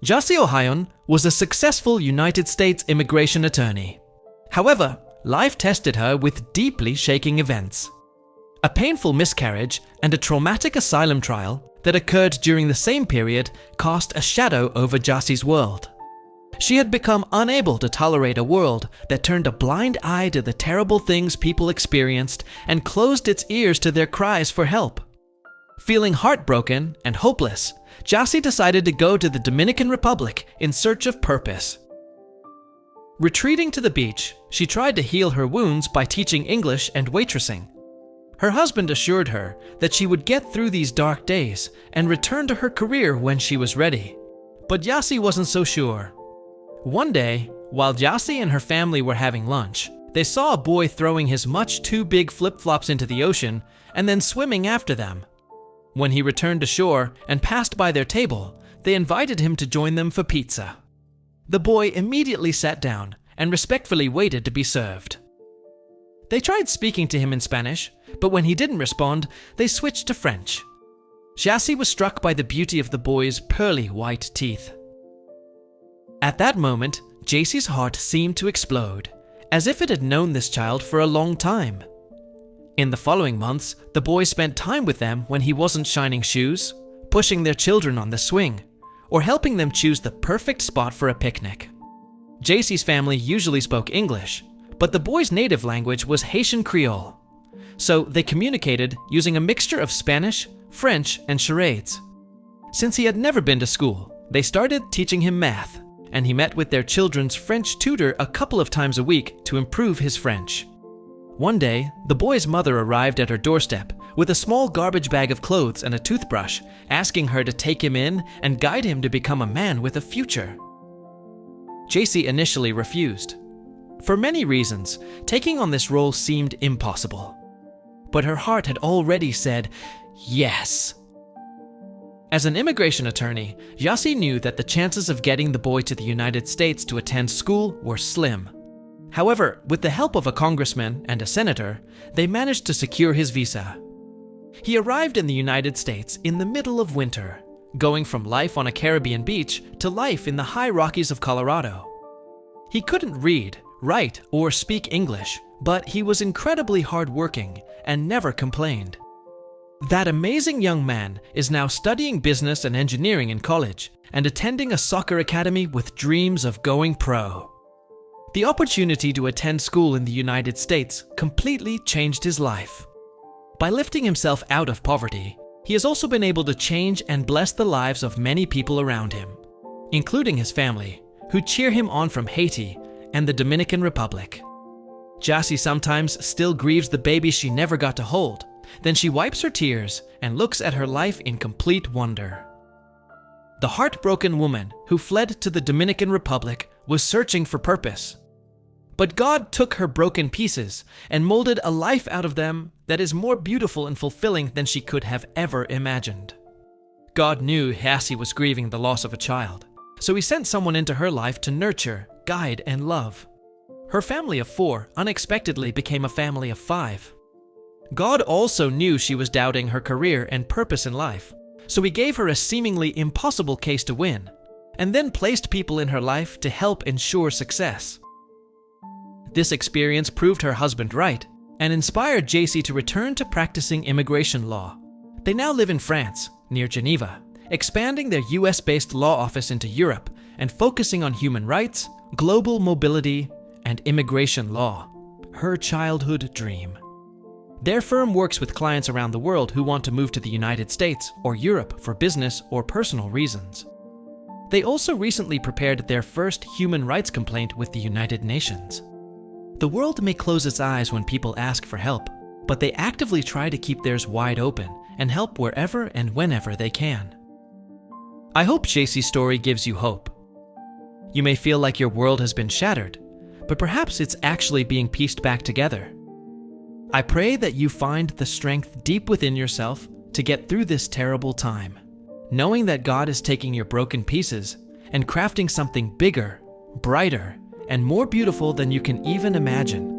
Jaci was a successful United States immigration attorney. However, life tested her with deeply shaking events. A painful miscarriage and a traumatic asylum trial that occurred during the same period cast a shadow over Jaci's world. She had become unable to tolerate a world that turned a blind eye to the terrible things people experienced and closed its ears to their cries for help. Feeling heartbroken and hopeless, Jaci decided to go to the Dominican Republic in search of purpose. Retreating to the beach, she tried to heal her wounds by teaching English and waitressing. Her husband assured her that she would get through these dark days and return to her career when she was ready. But Jaci wasn't so sure. One day, while Jaci and her family were having lunch, they saw a boy throwing his much too big flip-flops into the ocean and then swimming after them. When he returned to shore and passed by their table, they invited him to join them for pizza. The boy immediately sat down and respectfully waited to be served. They tried speaking to him in Spanish, but when he didn't respond, they switched to French. Jaci was struck by the beauty of the boy's pearly white teeth. At that moment, Jaci's heart seemed to explode, as if it had known this child for a long time. In the following months, the boy spent time with them when he wasn't shining shoes, pushing their children on the swing, or helping them choose the perfect spot for a picnic. Jaci's family usually spoke English, but the boy's native language was Haitian Creole, so they communicated using a mixture of Spanish, French, and charades. Since he had never been to school, they started teaching him math, and he met with their children's French tutor a couple of times a week to improve his French. One day, the boy's mother arrived at her doorstep with a small garbage bag of clothes and a toothbrush, asking her to take him in and guide him to become a man with a future. Jaci initially refused. For many reasons, taking on this role seemed impossible. But her heart had already said, yes. As an immigration attorney, Jaci knew that the chances of getting the boy to the United States to attend school were slim. However, with the help of a congressman and a senator, they managed to secure his visa. He arrived in the United States in the middle of winter, going from life on a Caribbean beach to life in the high Rockies of Colorado. He couldn't read, write, or speak English, but he was incredibly hardworking and never complained. That amazing young man is now studying business and engineering in college and attending a soccer academy with dreams of going pro. The opportunity to attend school in the United States completely changed his life. By lifting himself out of poverty, he has also been able to change and bless the lives of many people around him, including his family, who cheer him on from Haiti and the Dominican Republic. Jaci sometimes still grieves the baby she never got to hold. Then she wipes her tears and looks at her life in complete wonder. The heartbroken woman who fled to the Dominican Republic was searching for purpose. But God took her broken pieces and molded a life out of them that is more beautiful and fulfilling than she could have ever imagined. God knew Jaci was grieving the loss of a child, so he sent someone into her life to nurture, guide, and love. Her family of 4 unexpectedly became a family of 5. God also knew she was doubting her career and purpose in life, so he gave her a seemingly impossible case to win, and then placed people in her life to help ensure success. This experience proved her husband right and inspired Jaci to return to practicing immigration law. They now live in France, near Geneva, expanding their US-based law office into Europe and focusing on human rights, global mobility, and immigration law, her childhood dream. Their firm works with clients around the world who want to move to the United States or Europe for business or personal reasons. They also recently prepared their first human rights complaint with the United Nations. The world may close its eyes when people ask for help, but they actively try to keep theirs wide open and help wherever and whenever they can. I hope Jaci's story gives you hope. You may feel like your world has been shattered, but perhaps it's actually being pieced back together. I pray that you find the strength deep within yourself to get through this terrible time, knowing that God is taking your broken pieces and crafting something bigger, brighter, and more beautiful than you can even imagine.